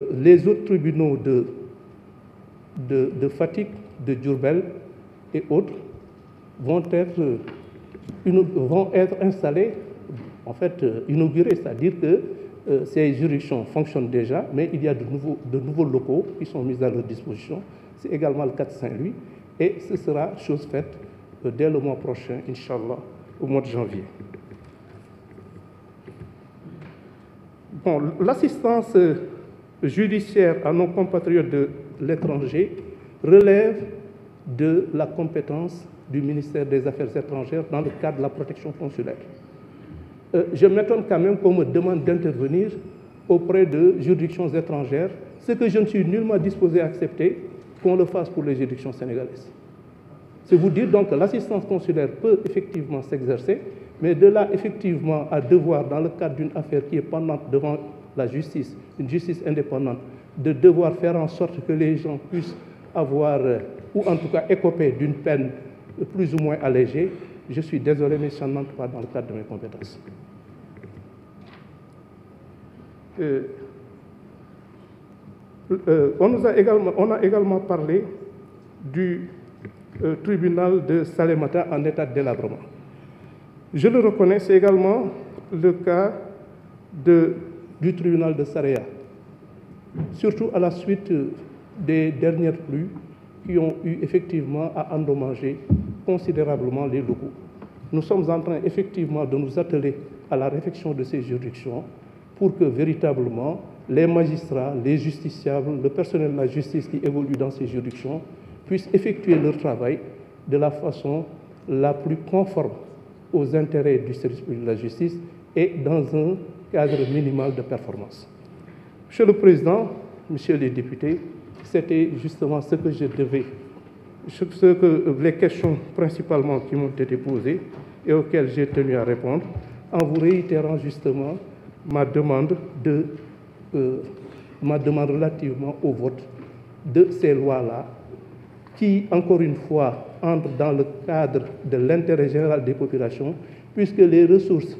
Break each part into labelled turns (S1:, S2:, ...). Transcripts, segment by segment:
S1: Les autres tribunaux de Fatick, de Diourbel et autres vont être installés, en fait inaugurés, c'est-à-dire que ces juridictions fonctionnent déjà, mais il y a de nouveaux locaux qui sont mis à leur disposition. C'est également le cas de Saint-Louis et ce sera chose faite dès le mois prochain, Inch'Allah, au mois de janvier. Bon, l'assistance judiciaire à nos compatriotes de l'étranger relève de la compétence du ministère des Affaires étrangères dans le cadre de la protection consulaire. Je m'étonne quand même qu'on me demande d'intervenir auprès de juridictions étrangères, ce que je ne suis nullement disposé à accepter qu'on le fasse pour les juridictions sénégalaises. C'est vous dire donc que l'assistance consulaire peut effectivement s'exercer, mais de là effectivement à devoir, dans le cadre d'une affaire qui est pendante devant la justice, une justice indépendante, de devoir faire en sorte que les gens puissent avoir, ou en tout cas écoper d'une peine plus ou moins allégée, je suis désolé, mais ça n'entre pas dans le cadre de mes compétences. On a également parlé du tribunal de Salémata en état de délabrement. Je le reconnais, c'est également le cas du tribunal de Saraya, surtout à la suite des dernières pluies qui ont eu effectivement à endommager considérablement les locaux. Nous sommes en train effectivement de nous atteler à la réfection de ces juridictions pour que véritablement les magistrats, les justiciables, le personnel de la justice qui évolue dans ces juridictions puissent effectuer leur travail de la façon la plus conforme aux intérêts du service public de la justice et dans un cadre minimal de performance. Monsieur le Président, Messieurs les députés, c'était justement ce que je devais, les questions principalement qui m'ont été posées et auxquelles j'ai tenu à répondre, en vous réitérant justement ma demande relativement au vote de ces lois-là, qui, encore une fois, entrent dans le cadre de l'intérêt général des populations, puisque les ressources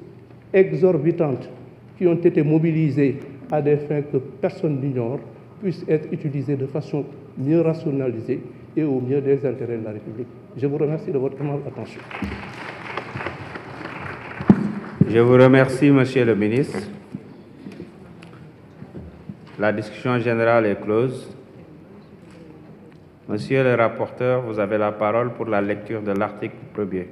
S1: exorbitantes qui ont été mobilisées à des fins que personne n'ignore puissent être utilisées de façon mieux rationalisée et au mieux des intérêts de la République. Je vous remercie de votre attention.
S2: Je vous remercie, Monsieur le ministre. La discussion générale est close. Monsieur le rapporteur, vous avez la parole pour la lecture de l'article 1er.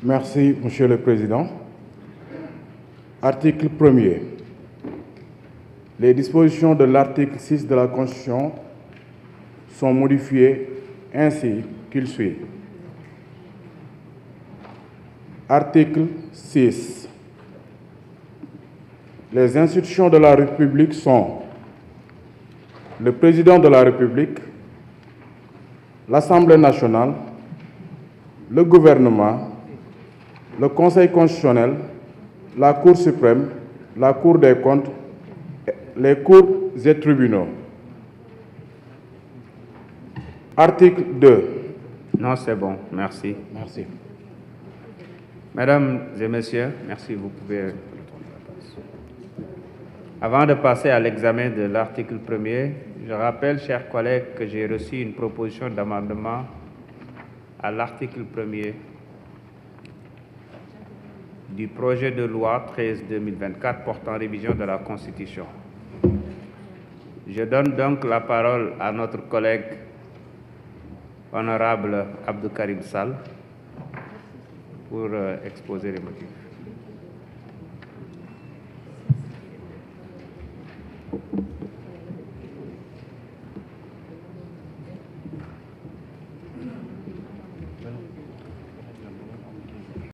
S3: Merci, Monsieur le Président. Article 1er. Les dispositions de l'article 6 de la Constitution sont modifiées ainsi qu'il suit. Article 6. Les institutions de la République sont le Président de la République, l'Assemblée nationale, le gouvernement, le Conseil constitutionnel, la Cour suprême, la Cour des comptes, les cours et tribunaux. Article 2.
S2: Non, c'est bon, merci.
S3: Merci.
S2: Mesdames et messieurs, merci, vous pouvez... Avant de passer à l'examen de l'article 1er, je rappelle, chers collègues, que j'ai reçu une proposition d'amendement à l'article 1er du projet de loi 13-2024 portant révision de la Constitution. Je donne donc la parole à notre collègue honorable Abdou Karim Sall pour exposer les motifs.